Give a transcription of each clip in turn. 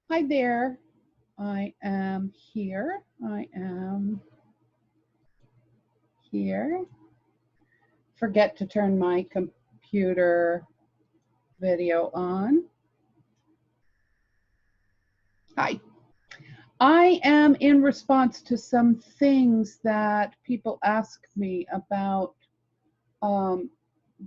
Hi there. I am here. I am here. Forget to turn my computer video on. Hi. I am in response to some things that people ask me about um,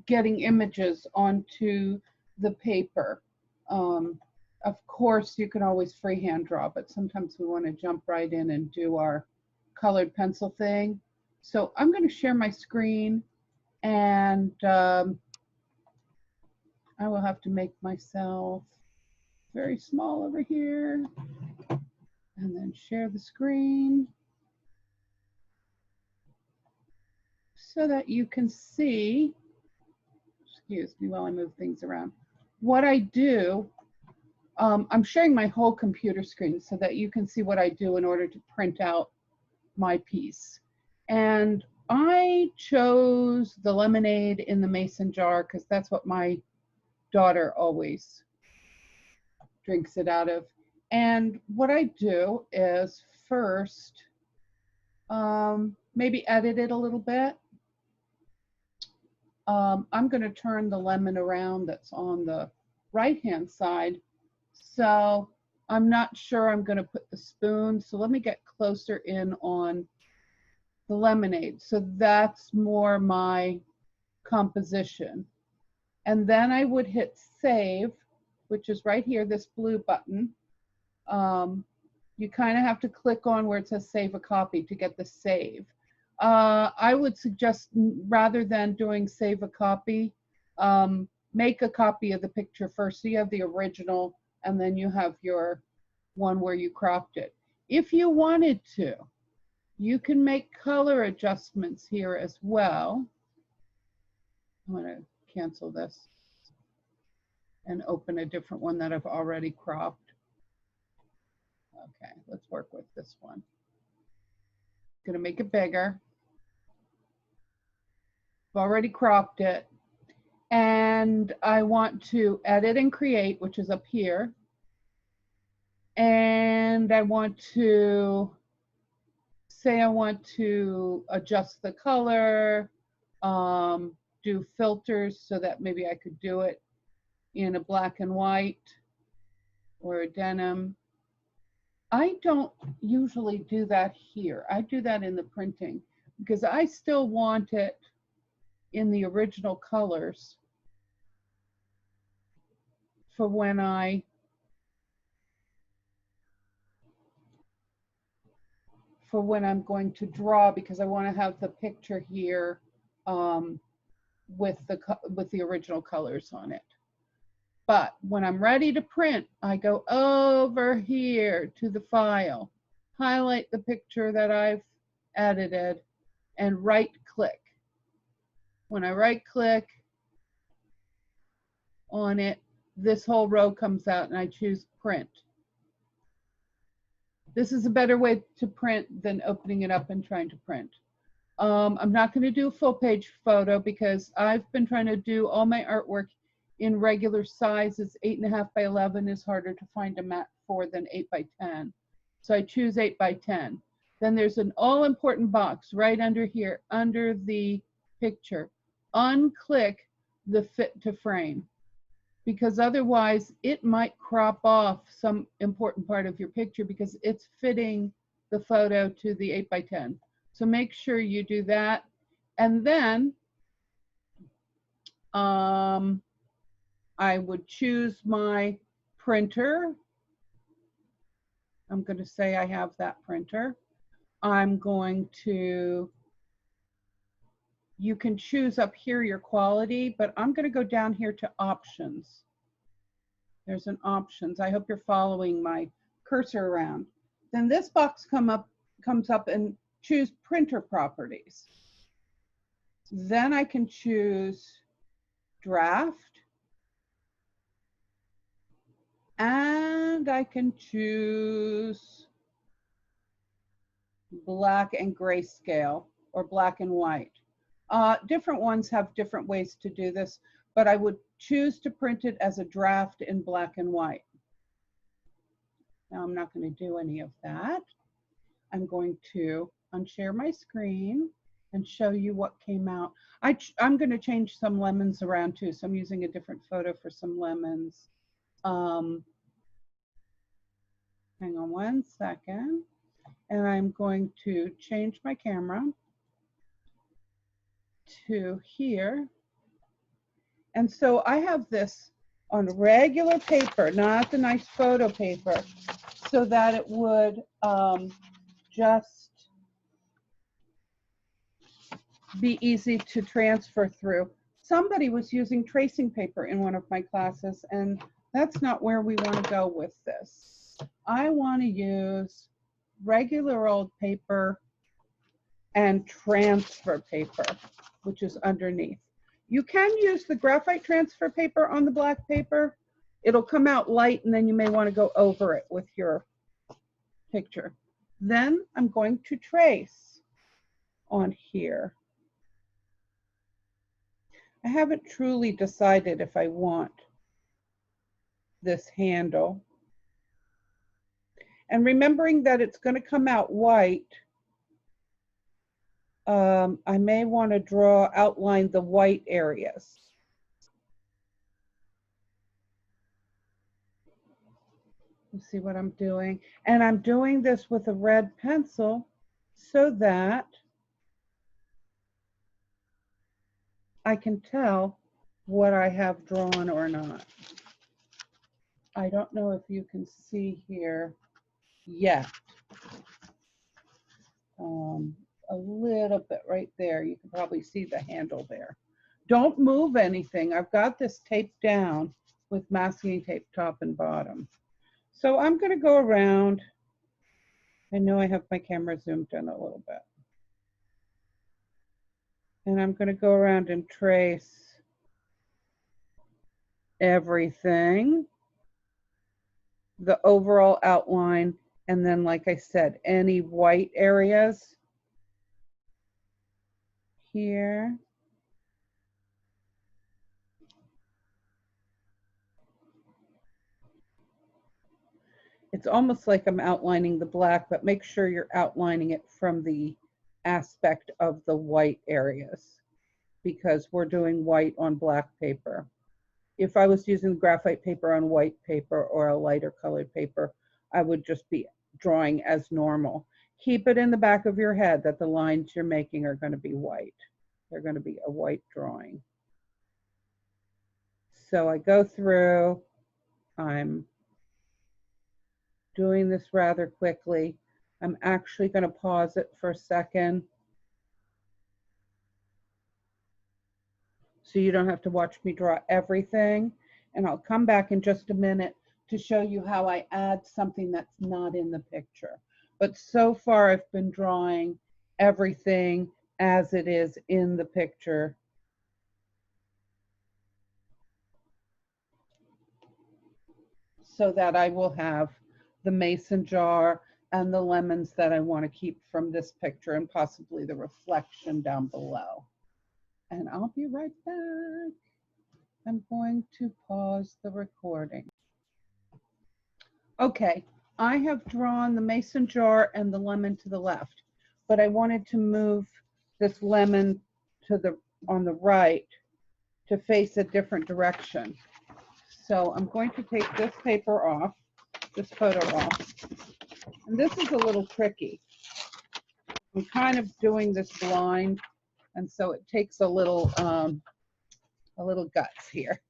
getting images onto the paper. Um, of course, you can always freehand draw, but sometimes we want to jump right in and do our colored pencil thing. So I'm going to share my screen, and I will have to make myself very small over here and then share the screen so that you can see, excuse me while I move things around, what I do. I'm sharing my whole computer screen so that you can see what I do in order to print out my piece. And I chose the lemonade in the mason jar because that's what my daughter always drinks it out of. And what I do is first maybe edit it a little bit. I'm going to turn the lemon around that's on the right hand side. So I'm not sure I'm going to put the spoon. So let me get closer in on the lemonade. So that's more my composition. And then I would hit save, which is right here, this blue button. You kind of have to click on where it says save a copy to get the save. I would suggest rather than doing save a copy, make a copy of the picture first. So you have the original and then you have your one where you cropped it. If you wanted to, you can make color adjustments here as well. I'm going to cancel this and open a different one that I've already cropped. Okay, let's work with this one. Going to make it bigger. I've already cropped it. And I want to edit and create, which is up here. And I want to say I want to adjust the color, do filters so that maybe I could do it in a black and white or a denim. I don't usually do that here. I do that in the printing because I still want it in the original colors for when I'm going to draw, because I want to have the picture here with the original colors on it. But when I'm ready to print, I go over here to the file, highlight the picture that I've edited, and right click. When I right click on it, this whole row comes out and I choose print. This is a better way to print than opening it up and trying to print. I'm not going to do a full page photo because I've been trying to do all my artwork in regular sizes. 8.5 by 11 is harder to find a mat for than 8 by 10. So I choose 8 by 10. Then there's an all important box right under here, under the picture. Unclick the fit to frame, because otherwise it might crop off some important part of your picture because it's fitting the photo to the 8 by 10. So make sure you do that. And then I would choose my printer. I'm going to say I have that printer. I'm going to, you can choose up here your quality, but I'm going to go down here to options. There's an options. I hope you're following my cursor around. Then this box comes up and choose printer properties. Then I can choose draft, and I can choose black and grayscale or black and white. Different ones have different ways to do this, but I would choose to print it as a draft in black and white. Now I'm not going to do any of that. I'm going to unshare my screen and show you what came out. I'm going to change some lemons around too, so I'm using a different photo for some lemons. Hang on one second. And I'm going to change my camera to here. And so I have this on regular paper, not the nice photo paper, so that it would just be easy to transfer through. Somebody was using tracing paper in one of my classes, and that's not where we want to go with this. I want to use regular old paper and transfer paper, which is underneath. You can use the graphite transfer paper on the black paper. It'll come out light, and then you may want to go over it with your picture. Then I'm going to trace on here. I haven't truly decided if I want this handle. And remembering that it's going to come out white, I may want to outline the white areas. You see what I'm doing? And I'm doing this with a red pencil so that I can tell what I have drawn or not. I don't know if you can see here yet. A little bit right there. You can probably see the handle there. Don't move anything. I've got this taped down with masking tape top and bottom. So I'm going to go around. I know I have my camera zoomed in a little bit. And I'm going to go around and trace everything, the overall outline, and then, like I said, any white areas here. It's almost like I'm outlining the black, but make sure you're outlining it from the aspect of the white areas, because we're doing white on black paper. If I was using graphite paper on white paper or a lighter colored paper, I would just be drawing as normal. Keep it in the back of your head that the lines you're making are going to be white. They're going to be a white drawing. So I go through, I'm doing this rather quickly. I'm actually going to pause it for a second so you don't have to watch me draw everything. And I'll come back in just a minute to show you how I add something that's not in the picture. But so far I've been drawing everything as it is in the picture. So that I will have the mason jar and the lemons that I want to keep from this picture, and possibly the reflection down below. And I'll be right back. I'm going to pause the recording. Okay, I have drawn the mason jar and the lemon to the left, but I wanted to move this lemon to on the right to face a different direction. So I'm going to take this paper off, this photo off. And this is a little tricky. I'm kind of doing this blind, and so it takes a little guts here.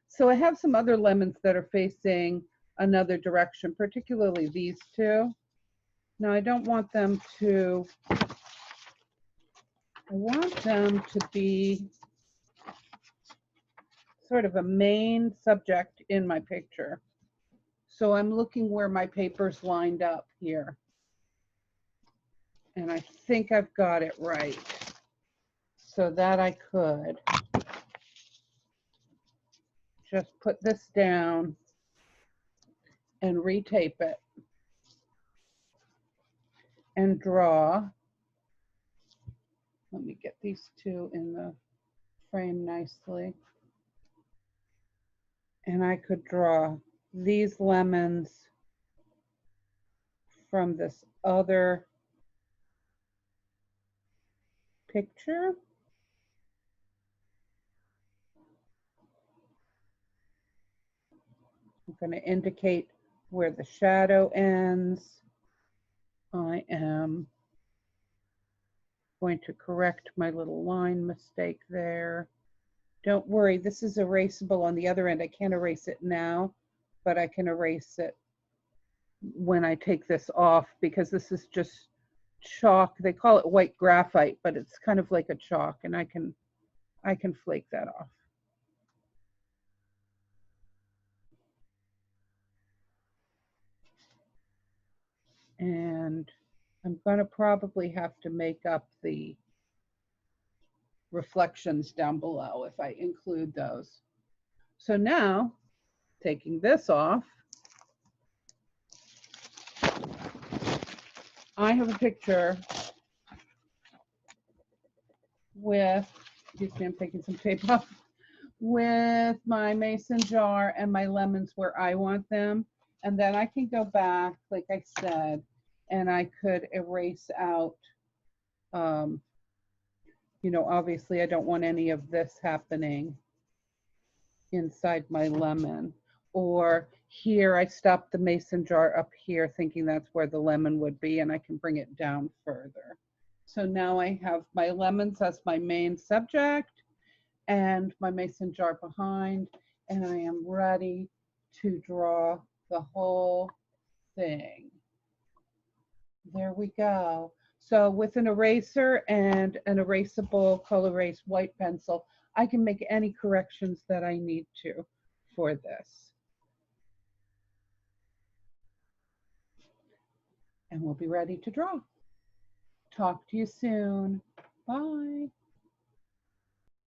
So I have some other lemons that are facing another direction, particularly these two. Now I don't want them to, I want them to be sort of a main subject in my picture. So I'm looking where my paper's lined up here. And I think I've got it right, so that I could just put this down and retape it and draw. Let me get these two in the frame nicely. And I could draw these lemons from this other picture. I'm going to indicate where the shadow ends. I am going to correct my little line mistake there. Don't worry, this is erasable on the other end. I can't erase it now, but I can erase it when I take this off, because this is just chalk. They call it white graphite, but it's kind of like a chalk, and I can flake that off. And I'm going to probably have to make up the reflections down below if I include those. So now, taking this off, I have a picture with, excuse me, I'm taking some tape off, with my mason jar and my lemons where I want them. And then I can go back, like I said, and I could erase out, you know, obviously I don't want any of this happening inside my lemon. Or here, I stopped the mason jar up here thinking that's where the lemon would be, and I can bring it down further. So now I have my lemons as my main subject and my mason jar behind, and I am ready to draw the whole thing. There we go. So with an eraser and an erasable color erase white pencil, I can make any corrections that I need to for this. And we'll be ready to draw. Talk to you soon. Bye.